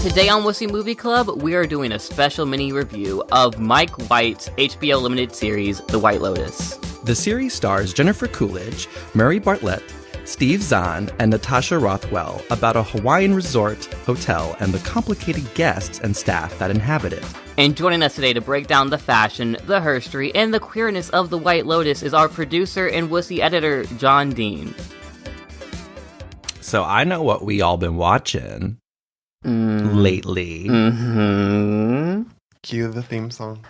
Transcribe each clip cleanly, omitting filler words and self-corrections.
Today on WUSSY Movie Club, we are doing a special mini review of Mike White's HBO limited series, The White Lotus. The series stars Jennifer Coolidge, Murray Bartlett, Steve Zahn, and Natasha Rothwell about a Hawaiian resort hotel and the complicated guests and staff that inhabit it. And joining us today to break down the fashion, the herstory, and the queerness of The White Lotus is our producer and WUSSY editor, Jon Dean. So I know what we all been watching lately. Mm-hmm. Cue the theme song.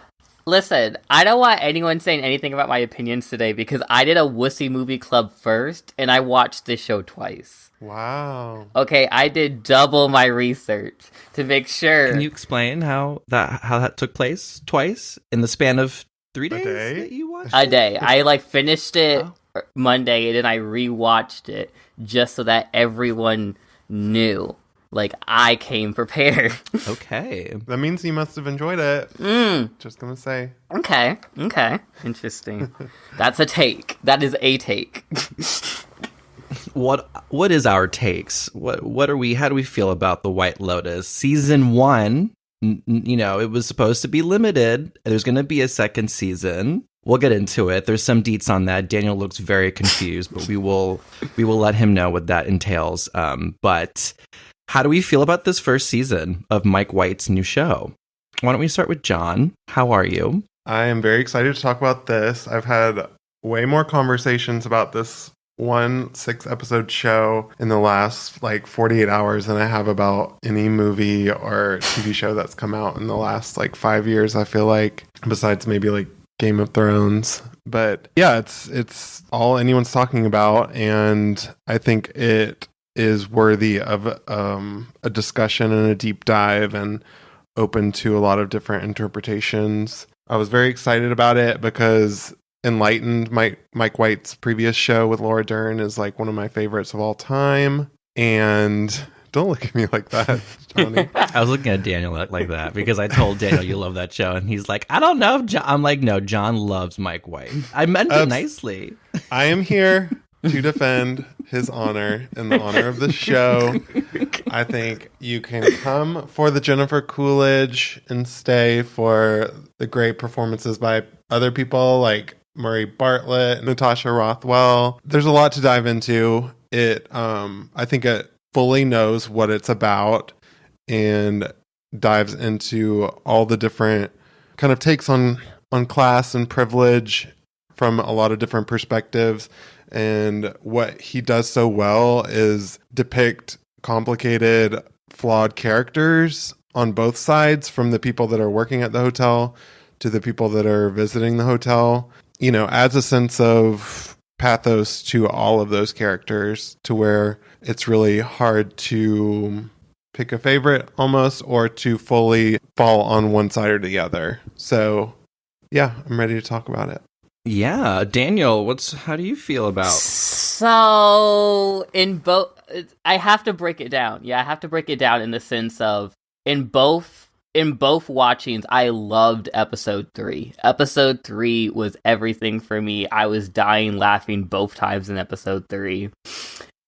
Listen, I don't want anyone saying anything about my opinions today because I did a WUSSY Movie Club first, and I watched this show twice. Wow. Okay, I did double my research to make sure. Can you explain how that took place twice in the span of 3 days? A day? That you watched A it? day. I finished it Monday, and then I rewatched it just so that everyone knew. I came prepared. Okay. That means you must have enjoyed it. Just gonna say. Okay. Interesting. That's a take. That is a take. What is our takes? What are we? How do we feel about The White Lotus season 1? It was supposed to be limited. There's going to be a second season. We'll get into it. There's some deets on that. Daniel looks very confused, but we will let him know what that entails. But how do we feel about this first season of Mike White's new show? Why don't we start with Jon? How are you? I am very excited to talk about this. I've had way more conversations about this 6-episode show in the last 48 hours than I have about any movie or TV show that's come out in the last 5 years, I feel like, besides maybe Game of Thrones. But yeah, it's all anyone's talking about, and I think it is worthy of a discussion and a deep dive and open to a lot of different interpretations. I was very excited about it because Enlightened, Mike White's previous show with Laura Dern, is one of my favorites of all time. And don't look at me like that, Johnny. I was looking at Daniel like that because I told Daniel you love that show, and he's like, I don't know. I'm like, no, Jon loves Mike White. I meant it nicely. I am here to defend his honor and the honor of the show. I think you can come for the Jennifer Coolidge and stay for the great performances by other people like Murray Bartlett, Natasha Rothwell. There's a lot to dive into. I think it fully knows what it's about and dives into all the different kind of takes on class and privilege from a lot of different perspectives. And what he does so well is depict complicated, flawed characters on both sides, from the people that are working at the hotel to the people that are visiting the hotel. Adds a sense of pathos to all of those characters to where it's really hard to pick a favorite almost, or to fully fall on one side or the other. So yeah, I'm ready to talk about it. Yeah, Daniel, how do you feel about? So I have to break it down. Yeah, I have to break it down in the sense of in both watchings, I loved episode 3. Episode 3 was everything for me. I was dying laughing both times in episode 3.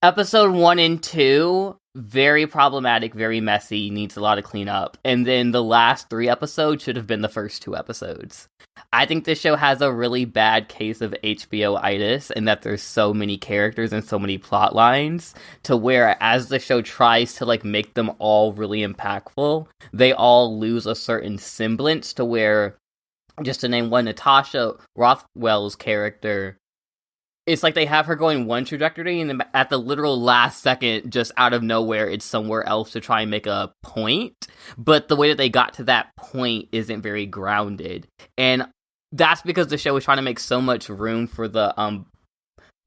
Episode 1 and 2, very problematic, very messy, needs a lot of cleanup. And then the last 3 episodes should have been the first 2 episodes. I think this show has a really bad case of HBO-itis, in that there's so many characters and so many plot lines, to where as the show tries to make them all really impactful, they all lose a certain semblance, to where, just to name one, Natasha Rothwell's character, it's like they have her going one trajectory, and then at the literal last second, just out of nowhere, it's somewhere else to try and make a point. But the way that they got to that point isn't very grounded. And that's because the show was trying to make so much room for the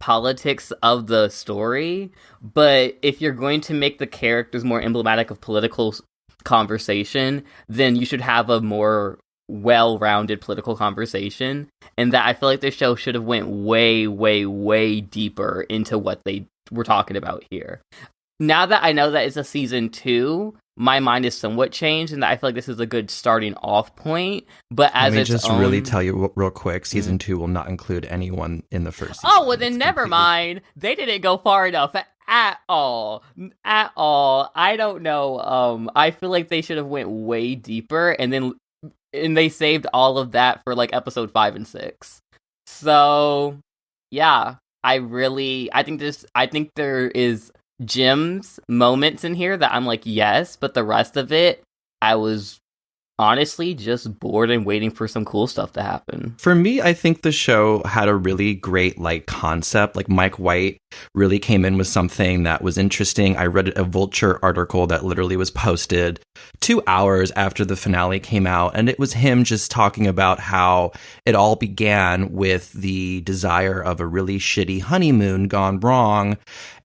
politics of the story. But if you're going to make the characters more emblematic of political conversation, then you should have a more well-rounded political conversation, and that I feel like this show should have went way, way, way deeper into what they were talking about here. Now that I know that it's a season 2, my mind is somewhat changed, and I feel like this is a good starting off point. But as Let me just really tell you real quick, season 2 will not include anyone in the first season. Oh, well then never mind. They didn't go far enough. at all. At all. I don't know. I feel like they should have went way deeper and they saved all of that for like episode 5 and 6. So yeah, I think there is gems, moments in here that I'm like, yes, but the rest of it, I was honestly just bored and waiting for some cool stuff to happen. For me, I think the show had a really great like concept. Like Mike White really came in with something that was interesting. I read a Vulture article that literally was posted 2 hours after the finale came out, and it was him just talking about how it all began with the desire of a really shitty honeymoon gone wrong,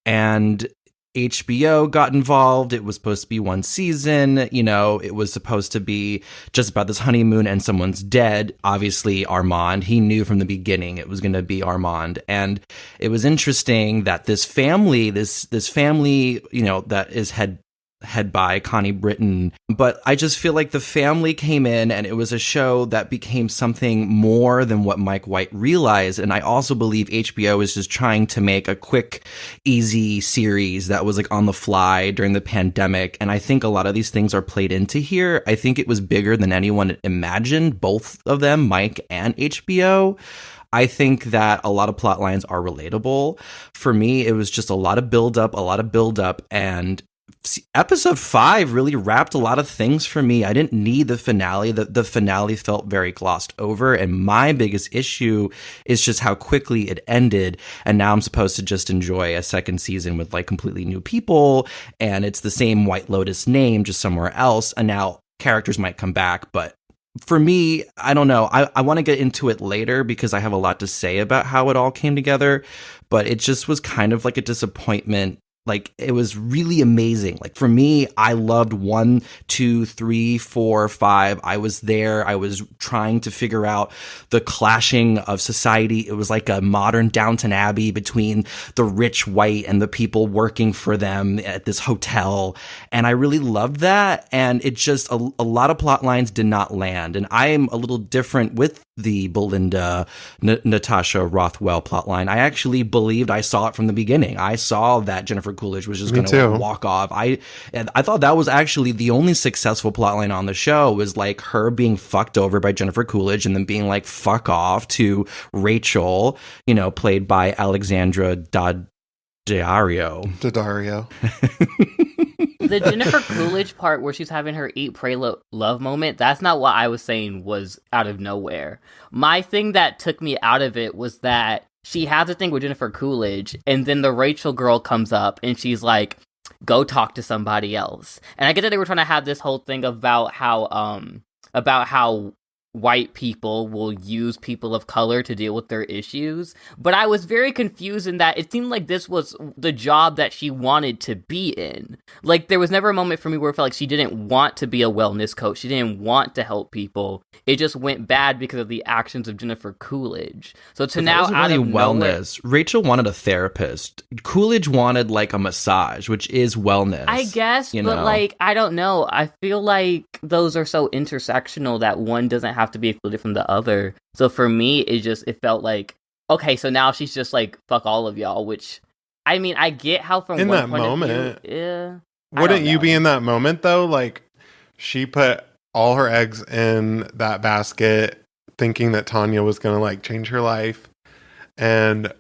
and HBO got involved. It was supposed to be one season. You know, it was supposed to be just about this honeymoon and someone's dead. Obviously, Armand. He knew from the beginning it was going to be Armand. And it was interesting that this family, you know, that is head by Connie Britton. But I just feel like the family came in and it was a show that became something more than what Mike White realized. And I also believe HBO is just trying to make a quick, easy series that was like on the fly during the pandemic. And I think a lot of these things are played into here. I think it was bigger than anyone imagined, both of them, Mike and HBO. I think that a lot of plot lines are relatable. For me, it was just a lot of build up, and episode 5 really wrapped a lot of things for me. I didn't need the finale. The finale felt very glossed over, and my biggest issue is just how quickly it ended. And now I'm supposed to just enjoy a second season with like completely new people, and it's the same White Lotus name, just somewhere else. And now characters might come back, but for me, I don't know. I want to get into it later because I have a lot to say about how it all came together, but it just was kind of like a disappointment. Like, it was really amazing. Like, for me, I loved 1, 2, 3, 4, 5. I was there. I was trying to figure out the clashing of society. It was like a modern Downton Abbey between the rich white and the people working for them at this hotel. And I really loved that. And it just, a lot of plot lines did not land. And I am a little different with the Belinda Natasha Rothwell plotline. I actually believed I saw it from the beginning. I saw that Jennifer Coolidge was just going to walk off. I thought that was actually the only successful plotline on the show, was like her being fucked over by Jennifer Coolidge and then being like fuck off to Rachel, you know, played by Alexandra Daddario. The Jennifer Coolidge part where she's having her eat, pray, love moment, that's not what I was saying was out of nowhere. My thing that took me out of it was that she has a thing with Jennifer Coolidge, and then the Rachel girl comes up and she's like, go talk to somebody else. And I get that they were trying to have this whole thing about how white people will use people of color to deal with their issues. But I was very confused in that it seemed like this was the job that she wanted to be in. Like, there was never a moment for me where it felt like she didn't want to be a wellness coach. She didn't want to help people. It just went bad because of the actions of Jennifer Coolidge. So to now out of wellness, Rachel wanted a therapist. Coolidge wanted like a massage, which is wellness. I guess, but like, I don't know. I feel like those are so intersectional that one doesn't have to be excluded from the other. So for me, it felt like, okay, so now she's just like, fuck all of y'all, which, I mean, I get how from in one that point moment, of view, yeah. Wouldn't you be in that moment though? Like, she put all her eggs in that basket thinking that Tanya was going to like change her life, and,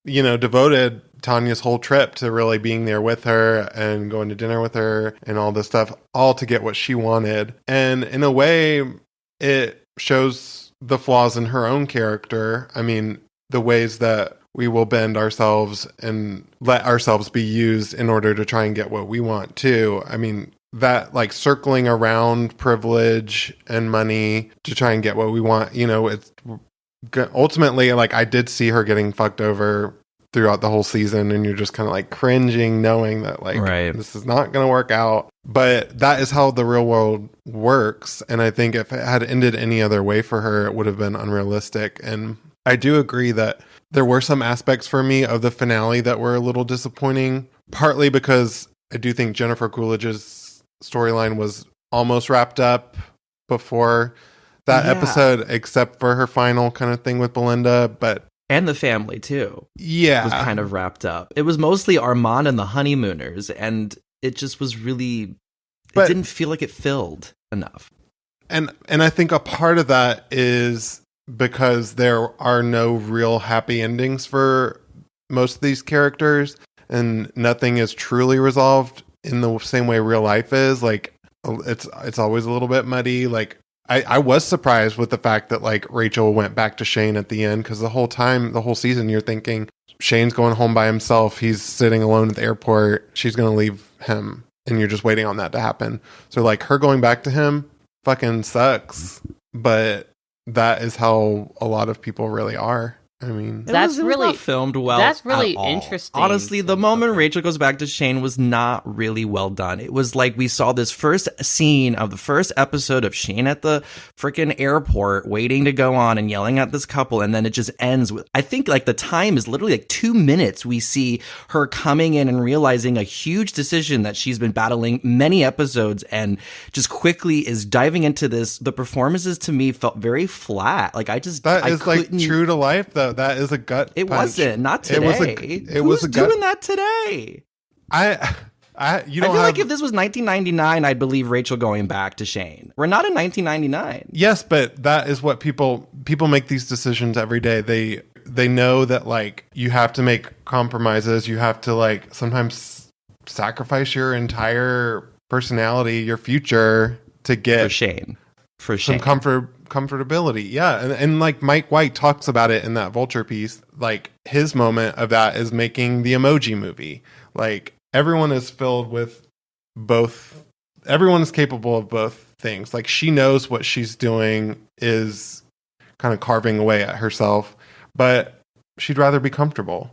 you know, devoted Tanya's whole trip to really being there with her and going to dinner with her and all this stuff, all to get what she wanted. And in a way, it shows the flaws in her own character. I mean, the ways that we will bend ourselves and let ourselves be used in order to try and get what we want too. I mean, that like circling around privilege and money to try and get what we want, you know, it's ultimately, like, I did see her getting fucked over throughout the whole season, and you're just kind of like cringing knowing that like, this is not going to work out. But that is how the real world works. And I think if it had ended any other way for her, it would have been unrealistic. And I do agree that there were some aspects for me of the finale that were a little disappointing, partly because I do think Jennifer Coolidge's storyline was almost wrapped up before that episode, except for her final kind of thing with Belinda. But And the family, too. Yeah. Was kind of wrapped up. It was mostly Armand and the honeymooners, and it just was really... It didn't feel like it filled enough. And I think a part of that is because there are no real happy endings for most of these characters, and nothing is truly resolved in the same way real life is. Like, it's always a little bit muddy. Like, I was surprised with the fact that, like, Rachel went back to Shane at the end, because the whole season, you're thinking Shane's going home by himself. He's sitting alone at the airport. She's going to leave him, and you're just waiting on that to happen. So, like, her going back to him fucking sucks, but that is how a lot of people really are. I mean, that's it was really not filmed well. That's really at all. interesting. Honestly, the moment Rachel goes back to Shane was not really well done. It was like we saw this first scene of the first episode of Shane at the freaking airport waiting to go on and yelling at this couple, and then it just ends with, I think, like, the time is literally like 2 minutes. We see her coming in and realizing a huge decision that she's been battling many episodes, and just quickly is diving into this. The performances to me felt very flat. Like, I is like true to life, though. That is a gut It punch. wasn't. Not today. Who's doing that today? You I feel like if this was 1999, I'd believe Rachel going back to Shane. We're not in 1999. Yes, but that is what people make these decisions every day. They know that, like, you have to make compromises. You have to, like, sometimes sacrifice your entire personality, your future, to get for some comfortability. Yeah. And like Mike White talks about it in that Vulture piece, like, his moment of that is making the Emoji Movie. Like, everyone is filled with both. Everyone is capable of both things. Like, she knows what she's doing is kind of carving away at herself, but she'd rather be comfortable.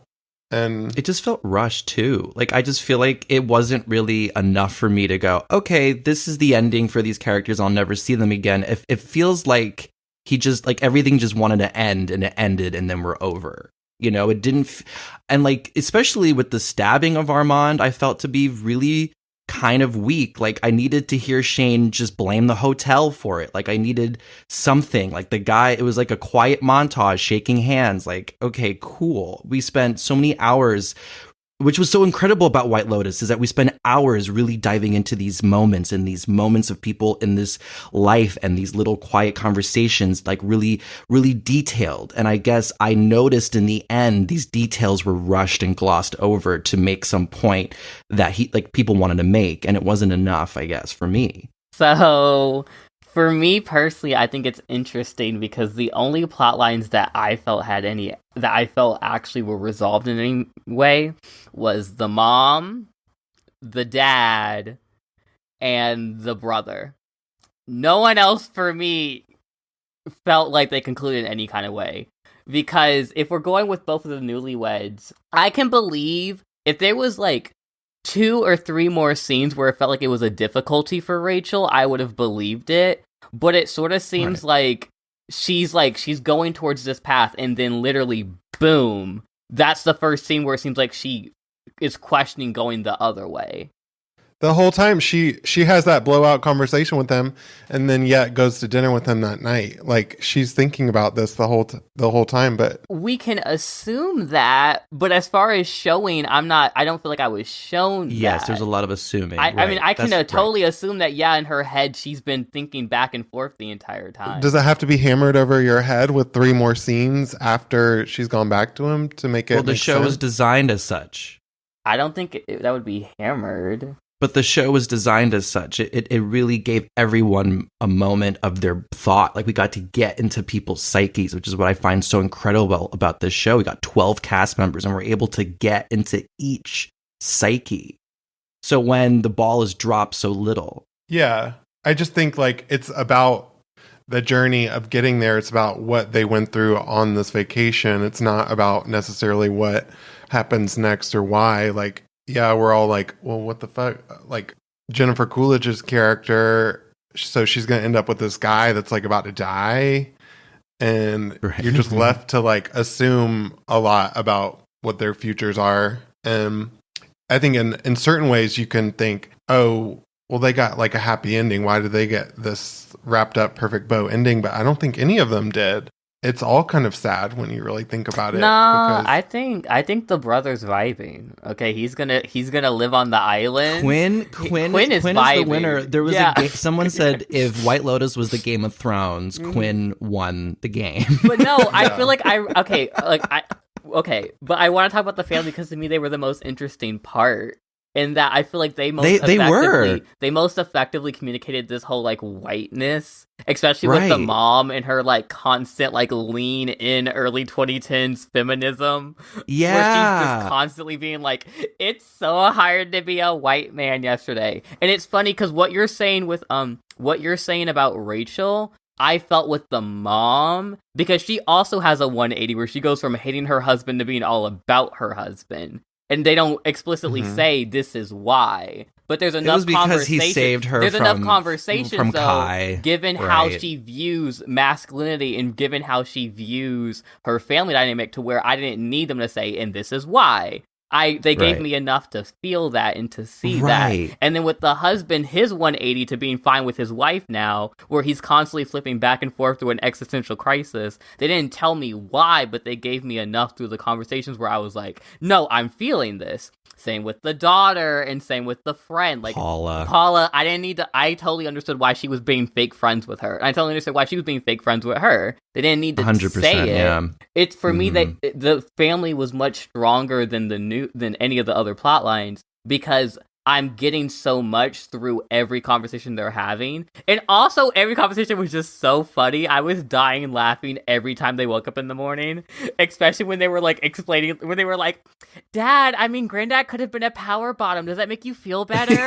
And it just felt rushed too. Like, I just feel like it wasn't really enough for me to go, okay, this is the ending for these characters. I'll never see them again. It feels like he just, like, everything just wanted to end, and it ended, and then we're over. You know, it didn't. And, like, especially with the stabbing of Armand, I felt to be really kind of weak. Like, I needed to hear Shane just blame the hotel for it. Like, I needed something. Like, the guy, it was like a quiet montage, shaking hands. Like, okay, cool. We spent so many hours, which was so incredible about White Lotus, is that we spent hours really diving into these moments, and these moments of people in this life, and these little quiet conversations, like, really, really detailed. And I guess I noticed in the end, these details were rushed and glossed over to make some point that people wanted to make, and it wasn't enough, I guess, for me. So, for me personally, I think it's interesting because the only plot lines that I felt actually were resolved in any way was the mom, the dad, and the brother. No one else for me felt like they concluded in any kind of way. Because if we're going with both of the newlyweds, I can believe if there was, like, 2 or 3 more scenes where it felt like it was a difficulty for Rachel, I would have believed it. But it sort of seems like she's going towards this path, and then literally, boom, that's the first scene where it seems like she is questioning going the other way. The whole time she has that blowout conversation with them, and then yet goes to dinner with them that night. Like, she's thinking about this the whole time. But we can assume that. But as far as showing, I don't feel like I was shown. Yes, there's a lot of assuming. I mean, I can totally assume that. Yeah, in her head, she's been thinking back and forth the entire time. Does it have to be hammered over your head with 3 more scenes after she's gone back to him to make it? Well, the show is designed as such. I don't think that would be hammered. But the show was designed as such. It really gave everyone a moment of their thought. Like, we got to get into people's psyches, which is what I find so incredible about this show. We got 12 cast members, and we're able to get into each psyche. So when the ball is dropped so little. Yeah. I just think, like, it's about the journey of getting there. It's about what they went through on this vacation. It's not about necessarily what happens next or why. Like, yeah, we're all like, well, what the fuck? Like, Jennifer Coolidge's character, so she's going to end up with this guy that's, like, about to die. And you're just left to, like, assume a lot about what their futures are. And I think in certain ways you can think, oh, well, they got, like, a happy ending. Why did they get this wrapped up perfect bow ending? But I don't think any of them did. it's all kind of sad when you really think about it. No, I think the brother's vibing. Okay, he's gonna live on the island. Quinn is vibing. the winner. There was someone said if White Lotus was the Game of Thrones, Quinn won the game. But no, I feel like but I want to talk about the family because to me they were the most interesting part. In that I feel like they most effectively communicated this whole like whiteness, especially with the mom and her like constant like lean in early 2010s feminism. Yeah, where she's just constantly being like, "It's so hard to be a white man yesterday." And it's funny because what you're saying about Rachel, I felt with the mom because she also has a 180 where she goes from hating her husband to being all about her husband. And they don't explicitly say this is why, but there's enough conversation. He saved her enough conversation from though, Kai, given how she views masculinity and given how she views her family dynamic, to where I didn't need them to say, and this is why. They gave me enough to feel that and to see that. And then with the husband, his 180 to being fine with his wife now, where he's constantly flipping back and forth through an existential crisis. They didn't tell me why, but they gave me enough through the conversations where I was like, no, I'm feeling this. Same with the daughter and same with the friend. Like Paula, I totally understood why she was being fake friends with her. And I totally understood why she was being fake friends with her. They didn't need to say it. Yeah. It's for me that the family was much stronger than than any of the other plot lines because I'm getting so much through every conversation they're having. And also, every conversation was just so funny. I was dying laughing every time they woke up in the morning. Especially when they were, like, explaining... When they were like, Dad, I mean, Granddad could have been a power bottom. Does that make you feel better?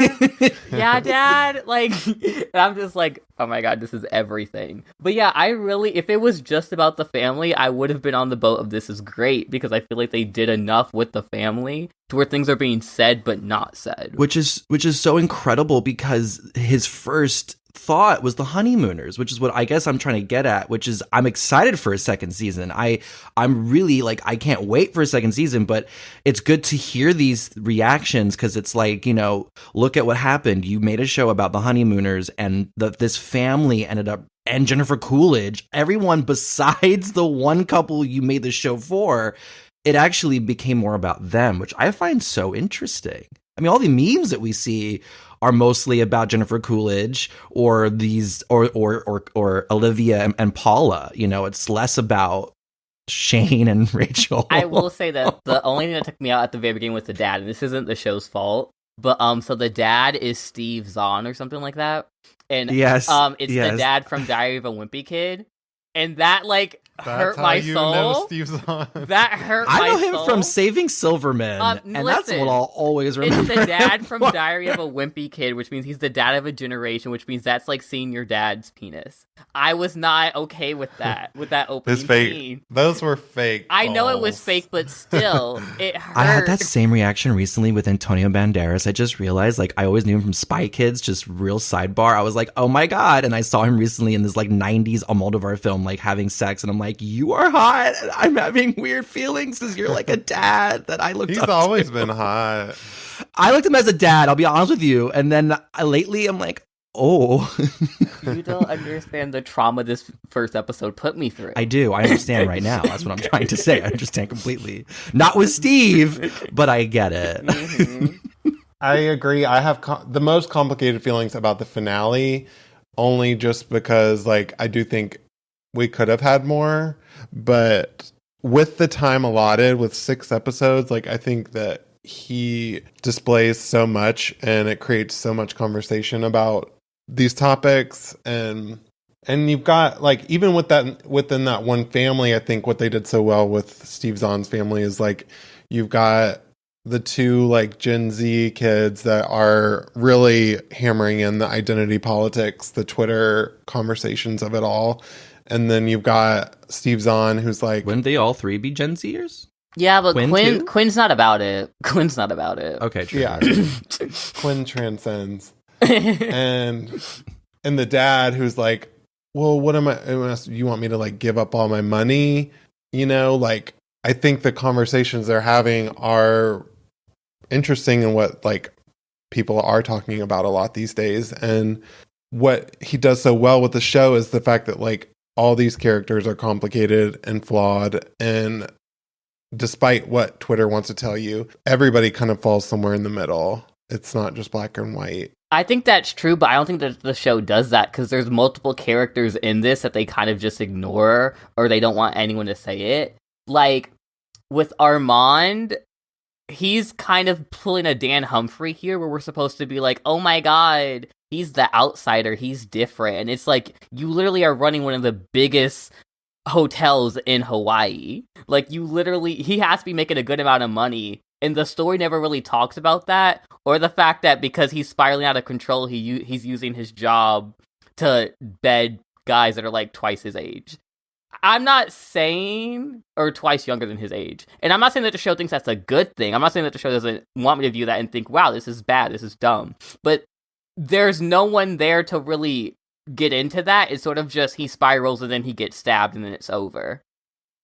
Yeah, Dad? Like... And I'm just like, oh my god, this is everything. But yeah, I really... If it was just about the family, I would have been on the boat of this is great. Because I feel like they did enough with the family to where things are being said but not said. Which is so incredible because his first thought was the honeymooners, which is what I guess I'm trying to get at, which is I'm excited for a second season. I'm really like, I can't wait for a second season, but it's good to hear these reactions because it's like, you know, look at what happened. You made a show about the honeymooners and this family ended up, and Jennifer Coolidge, everyone besides the one couple you made the show for, it actually became more about them, which I find so interesting. I mean, all the memes that we see are mostly about Jennifer Coolidge or these or Olivia and Paula. You know, it's less about Shane and Rachel. I will say that the only thing that took me out at the very beginning was the dad, and this isn't the show's fault. But so the dad is Steve Zahn or something like that. And it's the dad from Diary of a Wimpy Kid. And that like hurt my soul. That hurt my soul. I know him from Saving Silverman, and listen, that's what I'll always remember. It's the dad from Diary of a Wimpy Kid, which means he's the dad of a generation, which means that's like seeing your dad's penis. I was not okay with that opening scene. Those were fake. I know it was fake, but still, it hurt. I had that same reaction recently with Antonio Banderas. I just realized, like, I always knew him from Spy Kids, just real sidebar. I was like, oh my god, and I saw him recently in this like 90s Almodovar film, like having sex, and I'm like, you are hot. I'm having weird feelings because you're like a dad that I looked up to. He's always been hot. I looked at him as a dad, I'll be honest with you. And then lately I'm like, oh. You don't understand the trauma this first episode put me through. I do. I understand right now. That's what I'm trying to say. I understand completely. Not with Steve, but I get it. Mm-hmm. I agree. I have the most complicated feelings about the finale, only just because, like, I do think we could have had more, but with the time allotted with 6 episodes, like, I think that he displays so much and it creates so much conversation about these topics. And you've got, like, even within that one family, I think what they did so well with Steve Zahn's family is, like, you've got the 2 like Gen Z kids that are really hammering in the identity politics, the Twitter conversations of it all. And then you've got Steve Zahn, who's like... Wouldn't they all 3 be Gen Zers? Yeah, but Quinn's not about it. Quinn's not about it. Okay, true. Yeah. Quinn transcends. And the dad who's like, well, what am I... You want me to, like, give up all my money? You know, like, I think the conversations they're having are interesting and what, like, people are talking about a lot these days. And what he does so well with the show is the fact that, like, all these characters are complicated and flawed, and despite what Twitter wants to tell you, everybody kind of falls somewhere in the middle. It's not just black and white. I think that's true, but I don't think that the show does that, because there's multiple characters in this that they kind of just ignore, or they don't want anyone to say it. Like, with Armand, he's kind of pulling a Dan Humphrey here, where we're supposed to be like, oh my god, he's the outsider, he's different. And it's like, you literally are running one of the biggest hotels in Hawaii. Like, he has to be making a good amount of money. And the story never really talks about that, or the fact that because he's spiraling out of control, he's using his job to bed guys that are like twice his age. I'm not saying, or twice younger than his age. And I'm not saying that the show thinks that's a good thing. I'm not saying that the show doesn't want me to view that and think, wow, this is bad, this is dumb. But there's no one there to really get into that. It's sort of just he spirals and then he gets stabbed and then it's over.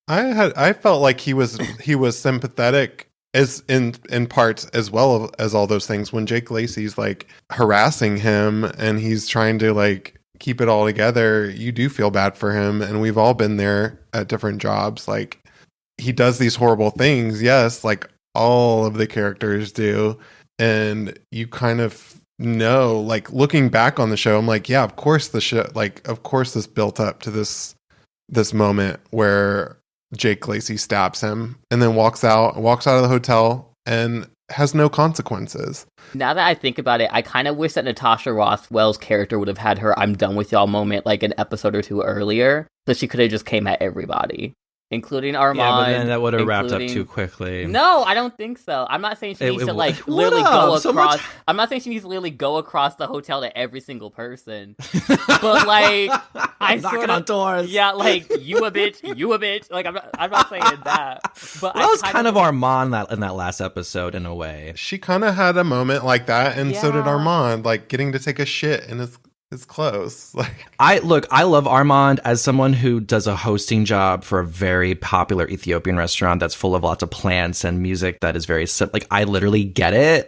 I felt like he was sympathetic as in parts, as well as all those things, when Jake Lacey's like harassing him and he's trying to like keep it all together. You do feel bad for him, and we've all been there at different jobs. Like, he does these horrible things, yes, like all of the characters do, and you kind of know, like, looking back on the show, I'm like, yeah, of course the show, like, of course this built up to this moment where Jake Lacey stabs him and then walks out of the hotel and has no consequences. Now that I think about it, I kind of wish that Natasha Rothwell's character would have had her "I'm done with y'all" moment like an episode or two earlier, so she could have just came at everybody, including Armand. Yeah, but then that would have wrapped up too quickly. No, I don't think so. I'm not saying she needs to like literally go across. I'm not saying she needs to literally go across the hotel to every single person. But like, I knocking on doors. Yeah, like, you a bitch. Like, I'm not saying that. But that was kind of Armand in that last episode in a way. She kind of had a moment like that, and so did Armand, like getting to take a shit in his clothes. Like, I love Armand as someone who does a hosting job for a very popular Ethiopian restaurant that's full of lots of plants and music that is very like, I literally get it.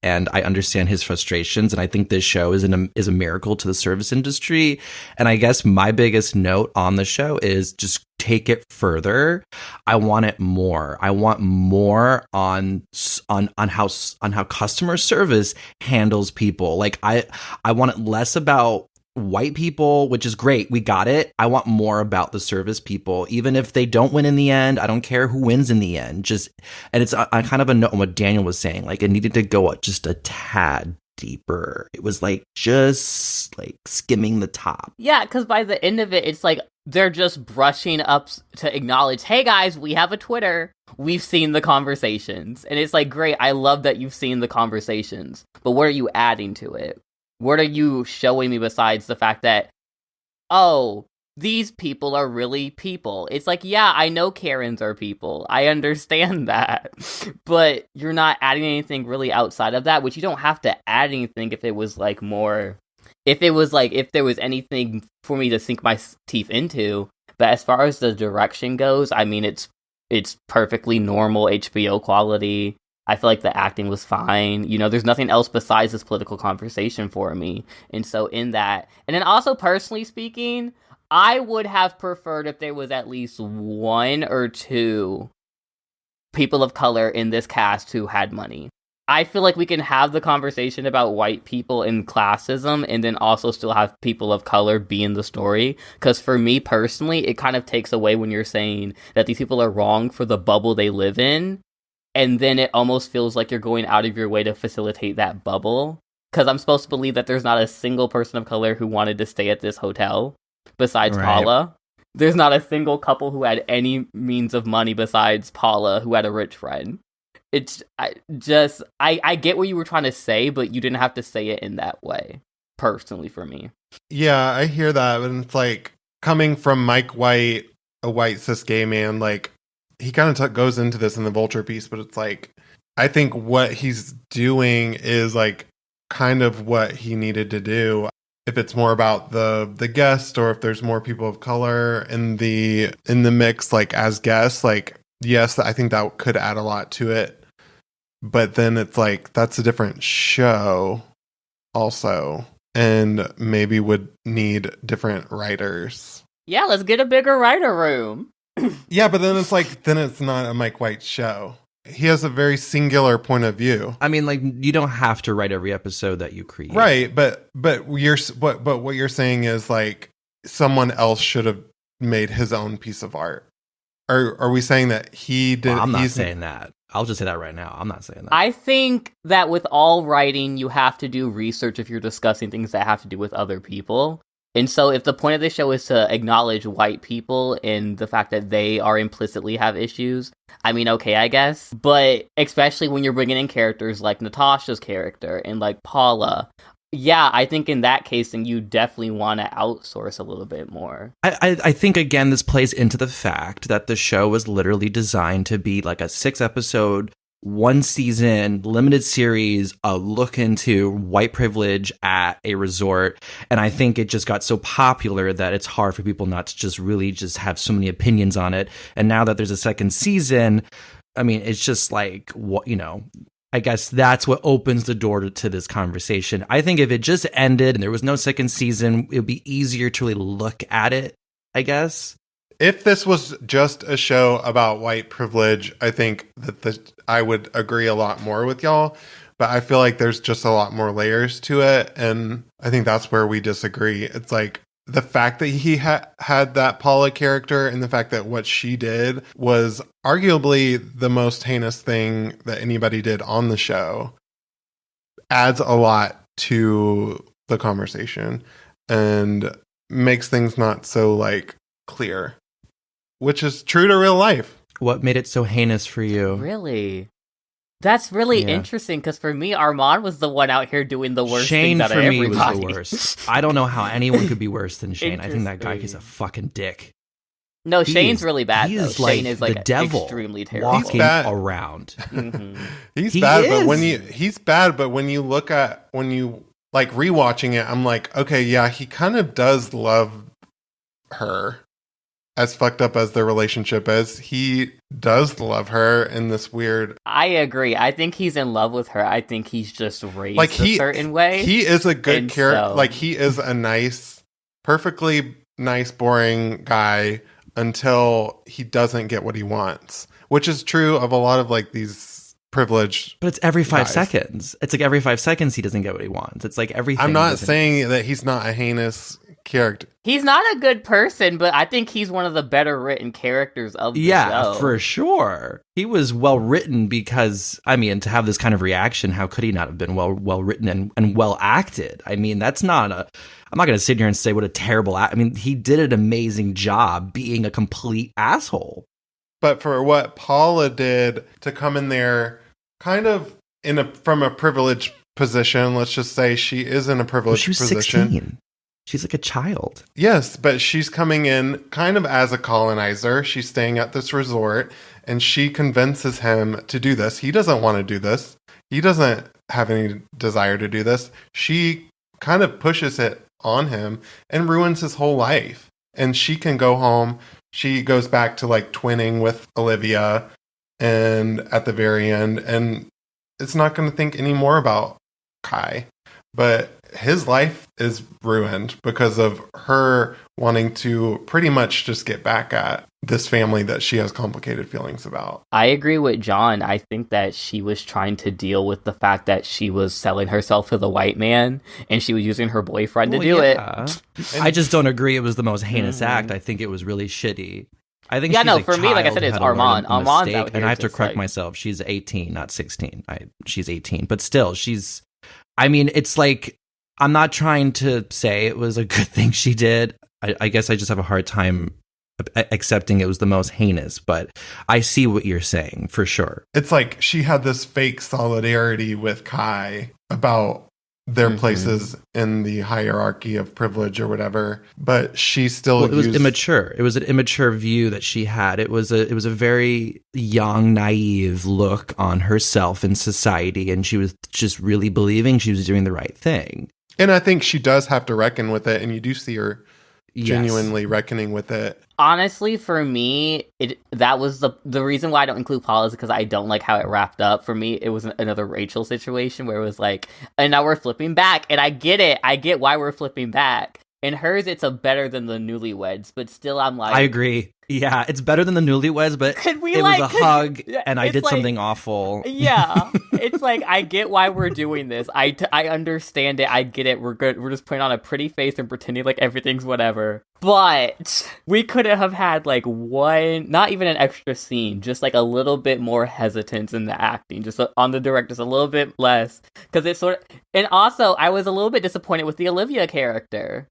And I understand his frustrations, and I think this show is a miracle to the service industry. And I guess my biggest note on the show is just take it further. I want it more. I want more on how customer service handles people. Like, I want it less about white people, which is great. We got it. I want more about the service people. Even if they don't win in the end, I don't care who wins in the end. And it's a kind of a note on what Daniel was saying. Like, it needed to go just a tad deeper. It was like just like skimming the top. Yeah, because by the end of it, it's like they're just brushing up to acknowledge, hey guys, we have a Twitter. We've seen the conversations. And it's like, great, I love that you've seen the conversations. But what are you adding to it? What are you showing me besides the fact that, oh, these people are really people? It's like, yeah, I know Karens are people. I understand that. But you're not adding anything really outside of that, which you don't have to add anything if it was like more... If it was like, if there was anything for me to sink my teeth into. But as far as the direction goes, I mean, it's perfectly normal HBO quality. I feel like the acting was fine. You know, there's nothing else besides this political conversation for me. And so in that, and then also personally speaking, I would have preferred if there was at least one or two people of color in this cast who had money. I feel like we can have the conversation about white people and classism and then also still have people of color be in the story. Because for me personally, it kind of takes away when you're saying that these people are wrong for the bubble they live in. And then it almost feels like you're going out of your way to facilitate that bubble. Because I'm supposed to believe that there's not a single person of color who wanted to stay at this hotel besides Paula. There's not a single couple who had any means of money besides Paula, who had a rich friend. I get what you were trying to say, but you didn't have to say it in that way, personally, for me. Yeah, I hear that. And it's like, coming from Mike White, a white cis gay man, like, he kind of goes into this in the Vulture piece, but it's like, I think what he's doing is like kind of what he needed to do. If it's more about the guest, or if there's more people of color in the mix, like as guests, like, yes, I think that could add a lot to it. But then it's like, that's a different show also, and maybe would need different writers. Yeah, let's get a bigger writer room. Yeah, but then it's not a Mike White show. He has a very singular point of view. I mean, like, you don't have to write every episode that you create. Right, but what you're saying is like someone else should have made his own piece of art. Are we saying that he did? Well, I'm not saying that. I'll just say that right now. I'm not saying that. I think that with all writing, you have to do research if you're discussing things that have to do with other people. And so if the point of the show is to acknowledge white people and the fact that they are implicitly have issues, I mean, okay, I guess. But especially when you're bringing in characters like Natasha's character and like Paula, yeah, I think in that case, then you definitely want to outsource a little bit more. I think, again, this plays into the fact that the show was literally designed to be like a 6-episode, 1-season, limited series, a look into white privilege at a resort. And I think it just got so popular that it's hard for people not to just really just have so many opinions on it. And now that there's a second season, I mean, it's just like, what, you know, I guess that's what opens the door to this conversation. I think if it just ended and there was no second season, it would be easier to really look at it, I guess. If this was just a show about white privilege, I think that I would agree a lot more with y'all. But I feel like there's just a lot more layers to it. And I think that's where we disagree. It's like the fact that he had that Paula character and the fact that what she did was arguably the most heinous thing that anybody did on the show adds a lot to the conversation and makes things not so like clear, which is true to real life. What made it so heinous for you? Really? That's really interesting, because for me, Armand was the one out here doing the worst Shane, things out of for me, everybody. was the worst. I don't know how anyone could be worse than Shane. I think that guy is a fucking dick. No, Shane's really bad, he though. is like Shane is the like devil extremely terrible. walking around. Mm-hmm. He's bad, but when you look at, when you like rewatching it, I'm like, okay, yeah, he kind of does love her. As fucked up as their relationship is, he does love her in this weird... I agree. I think he's in love with her. I think he's just raised a certain way. He is a good character. Like, he is a nice, perfectly nice, boring guy until he doesn't get what he wants. Which is true of a lot of, like, these privileged... But it's every 5 guys. seconds. It's like every 5 seconds he doesn't get what he wants. It's like everything... I'm not saying that he's not a heinous character. He's not a good person, but I think he's one of the better written characters of the show. Yeah, for sure. He was well written because, I mean, to have this kind of reaction, how could he not have been well written and well acted? I mean, that's not a... I'm not going to sit here and say what a terrible... I mean, he did an amazing job being a complete asshole. But for what Paula did to come in there kind of from a privileged position, let's just say she is in a privileged position. She was 16. She's like a child. Yes, but she's coming in kind of as a colonizer. She's staying at this resort, and she convinces him to do this. He doesn't want to do this. He doesn't have any desire to do this. She kind of pushes it on him and ruins his whole life. And she can go home. She goes back to like twinning with Olivia, and at the very end, and it's not going to think any more about Kai. But his life is ruined because of her wanting to pretty much just get back at this family that she has complicated feelings about. I agree with John. I think that she was trying to deal with the fact that she was selling herself to the white man and she was using her boyfriend to do it. I just don't agree it was the most heinous act. I think it was really shitty. I think for me, like I said, it's Armand. Armand's out here, and I have to correct myself. She's 18, not 16. She's 18, but still, she's... I mean, it's like, I'm not trying to say it was a good thing she did. I guess I just have a hard time accepting it was the most heinous, but I see what you're saying, for sure. It's like she had this fake solidarity with Kai about their places in the hierarchy of privilege or whatever, but she still it was immature. It was an immature view that she had. It was a very young, naive look on herself in society, and she was just really believing she was doing the right thing. And I think she does have to reckon with it, and you do see her genuinely reckoning with it. Honestly, for me, that was the reason why I don't include Paula is because I don't like how it wrapped up. For me, it was another Rachel situation where it was like, and now we're flipping back, and I get it. I get why we're flipping back. In hers, it's a better than the Newlyweds, but still, I'm like, I agree. Yeah, it's better than the Newlyweds, but could we it like was a hug, and I it's did like- something awful. Yeah, it's like I get why we're doing this. I understand it. I get it. We're good. We're just putting on a pretty face and pretending like everything's whatever. But we could have had like one, not even an extra scene, just like a little bit more hesitance in the acting, just on the directors, a little bit less, because it's sort of. And also, I was a little bit disappointed with the Olivia character.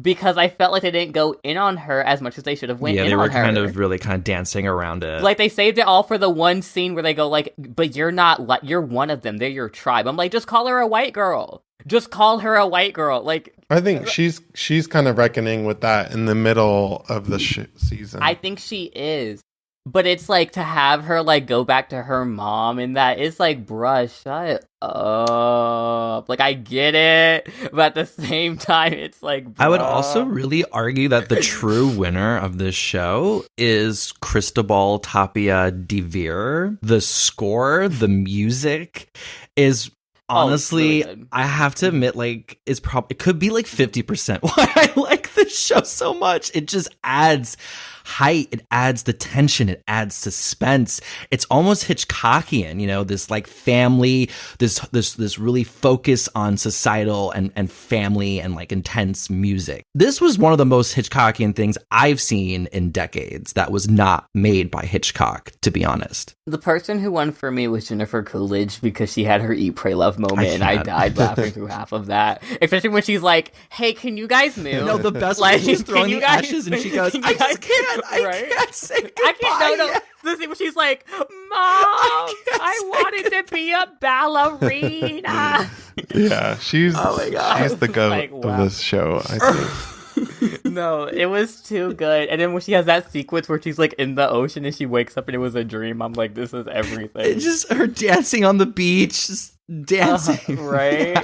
Because I felt like they didn't go in on her as much as they should have went in on her. Yeah, they were really kind of dancing around it. Like, they saved it all for the one scene where they go, like, but you're not, like, you're one of them. They're your tribe. I'm like, just call her a white girl. Just call her a white girl. Like, I think she's kind of reckoning with that in the middle of the season. I think she is. But it's like to have her like go back to her mom and that it's like, bruh, shut up. Like, I get it, but at the same time, it's like, bruh. I would also really argue that the true winner of this show is Cristobal Tapia de Veer. The score, the music is honestly, really I have to admit, like, it could be like 50% why I like this show so much. It just adds height, it adds the tension, it adds suspense. It's almost Hitchcockian, you know, this like family, this really focus on societal and family and like intense music. This was one of the most Hitchcockian things I've seen in decades that was not made by Hitchcock, to be honest. The person who won for me was Jennifer Coolidge because she had her Eat, Pray, Love moment, and I died laughing through half of that. Especially when she's like, "Hey, can you guys move?" No, the best like, was she's throwing the guys, ashes, and she goes, "I just can't, I can't say goodbye." I can't. No. The thing where she's like, "Mom, I wanted to be a ballerina." Yeah, she's oh my God. she's the goat Like, wow. of this show, I think. No, it was too good. And then when she has that sequence where she's like in the ocean and she wakes up and it was a dream, I'm like, this is everything. It's just her dancing on the beach, just dancing. Right?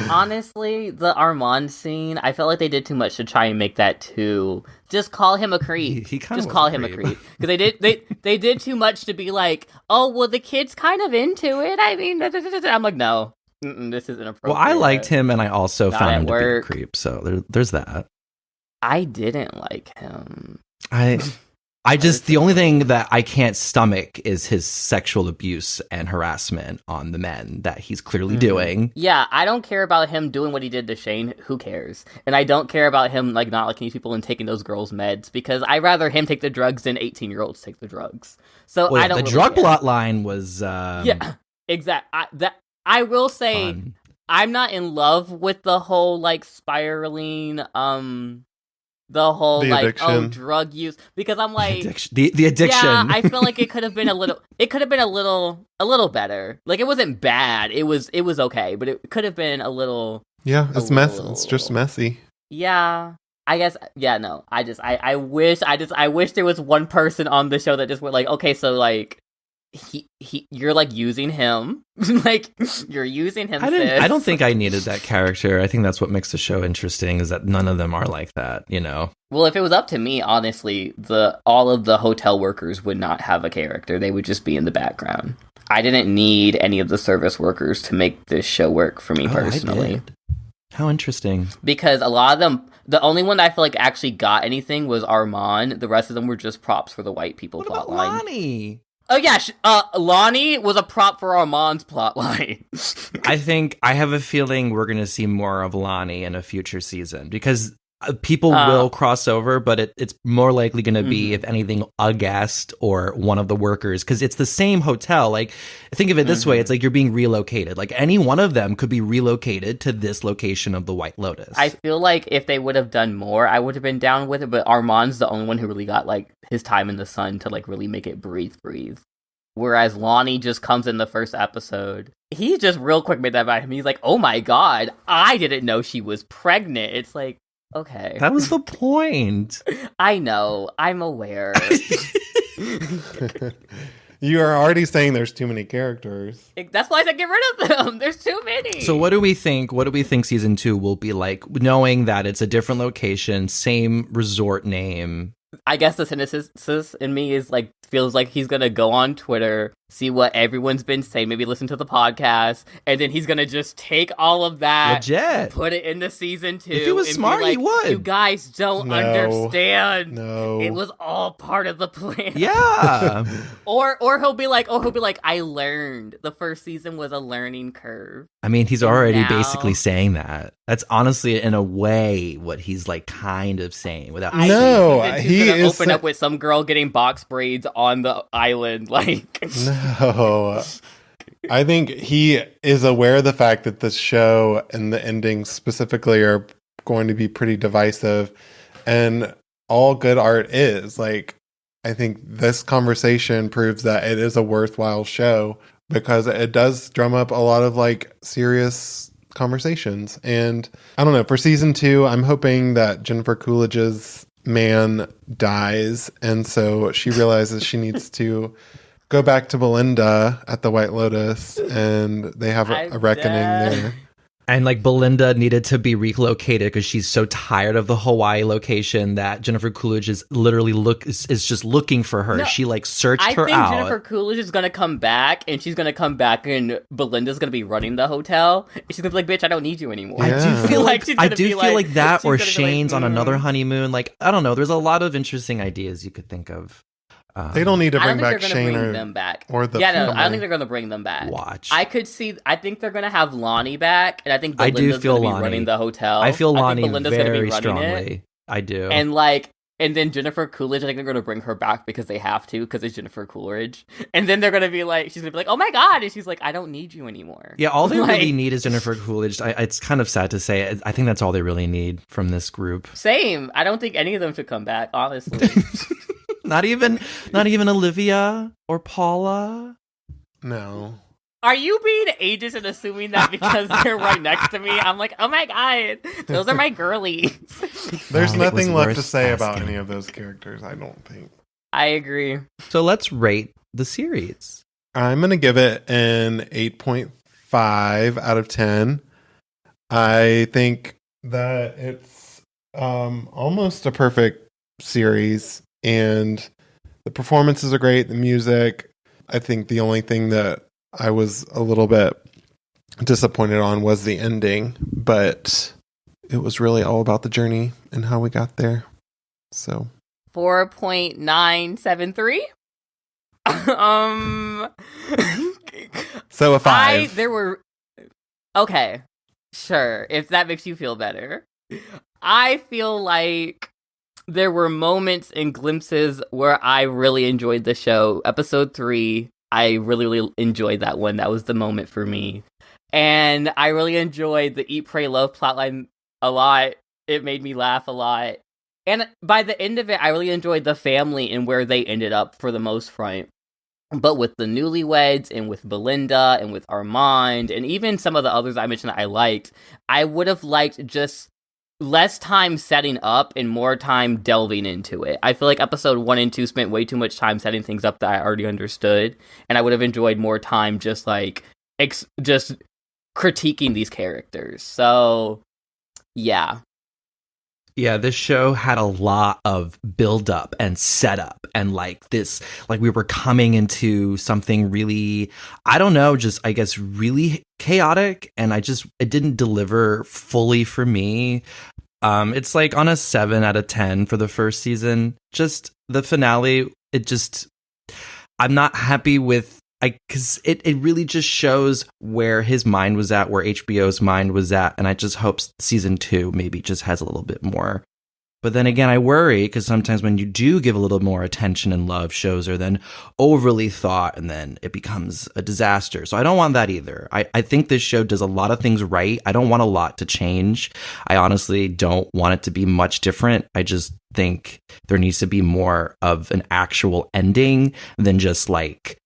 Honestly, the Armand scene, I felt like they did too much to try and make that too. Just call him a creep. He kind of just call him a creep. Because they did too much to be like, oh, well, the kid's kind of into it. I mean, I'm like, no. This is inappropriate. Well, I liked him, and I also Not found at him work. to be a creep. So there's that. I didn't like him. I just the only thing that I can't stomach is his sexual abuse and harassment on the men that he's clearly doing. Yeah, I don't care about him doing what he did to Shane. Who cares? And I don't care about him like not liking these people and taking those girls' meds because I'd rather him take the drugs than 18-year-olds take the drugs. So Well, I don't. The really drug care. plot line was Yeah, exactly. I will say fun. I'm not in love with the whole like spiraling the whole The like addiction. drug use because I'm like the addiction. Yeah, I feel like it could have been a little better. Like it wasn't bad. It was okay, but it could have been a little. Yeah, it's It's just messy. Yeah. I guess, yeah, no. I wish there was one person on the show that just went like, okay, so like, you're like using him, like you're using him. I don't think I needed that character. I think that's what makes the show interesting is that none of them are like that, you know. Well, if it was up to me, honestly, all of the hotel workers would not have a character. They would just be in the background. I didn't need any of the service workers to make this show work for me personally. I did. How interesting. Because a lot of them, the only one that I feel like actually got anything was Armand. The rest of them were just props for the white people What about plotline. Lonnie? Oh yeah, Lonnie was a prop for Armand's plotline. I have a feeling we're going to see more of Lonnie in a future season because people will cross over, but it's more likely going to be, if anything, a guest or one of the workers because it's the same hotel. Like, think of it this way. It's like you're being relocated. Like any one of them could be relocated to this location of the White Lotus. I feel like if they would have done more, I would have been down with it, but Armand's the only one who really got like his time in the sun to like really make it breathe. Whereas Lonnie just comes in the first episode. He just real quick made that about him. He's like, oh my god, I didn't know she was pregnant. It's like, okay. That was the point. I know. I'm aware. You are already saying there's too many characters. That's why I said get rid of them. There's too many. So what do we think? What do we think season 2 will be like, knowing that it's a different location, same resort name? I guess the cynicism in me is like feels like he's gonna go on Twitter see what everyone's been saying, maybe listen to the podcast, and then he's gonna just take all of that, legit, put it into season 2. If he was smart, he would. You guys don't understand. No, it was all part of the plan. Yeah. or he'll be like, I learned. The first season was a learning curve. I mean, he's already basically saying that. That's honestly, in a way, what he's like kind of saying without. He's gonna open up with some girl getting box braids on the island, like. No, I think he is aware of the fact that this show and the endings specifically are going to be pretty divisive, and all good art is like. I think this conversation proves that it is a worthwhile show because it does drum up a lot of like serious conversations. And I don't know, for season 2, I'm hoping that Jennifer Coolidge's man dies, and so she realizes she needs to go back to Belinda at the White Lotus, and they have a reckoning there. And like Belinda needed to be relocated because she's so tired of the Hawaii location that Jennifer Coolidge is literally is just looking for her. No, she like searched her out. I think Jennifer Coolidge is gonna come back, and she's gonna come back, and Belinda's gonna be running the hotel. And she's gonna be like, "Bitch, I don't need you anymore." Yeah. I do feel like that, or Shane's on another honeymoon. Like I don't know. There's a lot of interesting ideas you could think of. They don't need to bring back Shane or them back. Or the I don't think they're going to bring them back. I think they're going to have Lonnie back, and I think Belinda's going to be running the hotel. I feel Lonnie very strongly. I do. And then Jennifer Coolidge, I think they're going to bring her back because they have to, because it's Jennifer Coolidge. And then they're going to be like, she's going to be like, oh my God. And she's like, I don't need you anymore. Yeah, all they really need is Jennifer Coolidge. It's kind of sad to say. I think that's all they really need from this group. Same. I don't think any of them should come back, honestly. Not even Olivia or Paula? No. Are you being ageist and assuming that because they're right next to me? I'm like, oh my God, those are my girlies. There's nothing left to say about any of those characters, I don't think. I agree. So let's rate the series. I'm going to give it an 8.5 out of 10. I think that it's almost a perfect series. And the performances are great. The music, I think the only thing that I was a little bit disappointed on was the ending, but it was really all about the journey and how we got there. So 4.973. So a 5. Okay, sure. If that makes you feel better, I feel like there were moments and glimpses where I really enjoyed the show. Episode 3, I really, really enjoyed that one. That was the moment for me. And I really enjoyed the Eat, Pray, Love plotline a lot. It made me laugh a lot. And by the end of it, I really enjoyed the family and where they ended up for the most part. But with the newlyweds and with Belinda and with Armand and even some of the others I mentioned that I liked, I would have liked just less time setting up and more time delving into it. I feel like episode 1 and 2 spent way too much time setting things up that I already understood, and I would have enjoyed more time just like just critiquing these characters. So yeah. Yeah, this show had a lot of build up and setup and like we were coming into something really, I don't know, just I guess really chaotic, and it didn't deliver fully for me. It's like on a 7 out of 10 for the first season. Just the finale, I'm not happy with, because it really just shows where his mind was at, where HBO's mind was at, and I just hope season 2 maybe just has a little bit more. But then again, I worry, because sometimes when you do give a little more attention and love, shows are then overly thought, and then it becomes a disaster. So I don't want that either. I think this show does a lot of things right. I don't want a lot to change. I honestly don't want it to be much different. I just think there needs to be more of an actual ending than just like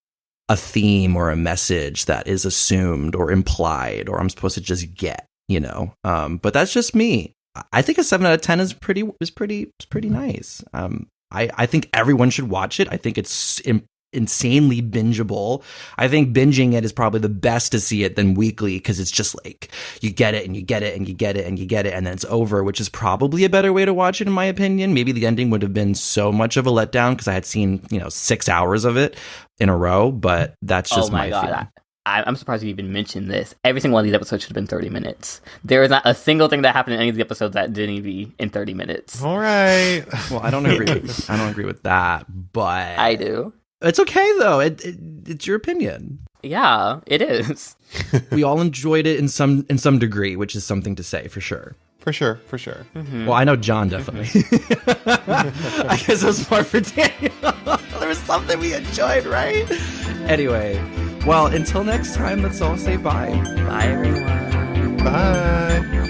a theme or a message that is assumed or implied, or I'm supposed to just get, but that's just me. I think a 7 out of 10 is pretty nice. I think everyone should watch it. I think it's insanely bingeable. I think binging it is probably the best to see it than weekly, because it's just like you get it and you get it and you get it and you get it and then it's over, which is probably a better way to watch it in my opinion. Maybe the ending would have been so much of a letdown because I had seen 6 hours of it in a row, but that's just my feeling. I'm surprised you even mentioned this. Every single one of these episodes should have been 30 minutes. There is not a single thing that happened in any of the episodes that didn't even be in 30 minutes. All right. Well, I don't agree with that, but I do. It's okay though. It's your opinion. Yeah, it is. We all enjoyed it in some degree, which is something to say for sure. For sure. Mm-hmm. Well, I know John definitely. I guess it was more for Daniel. There was something we enjoyed, right? Anyway, well, until next time, let's all say bye. Bye, everyone. Bye.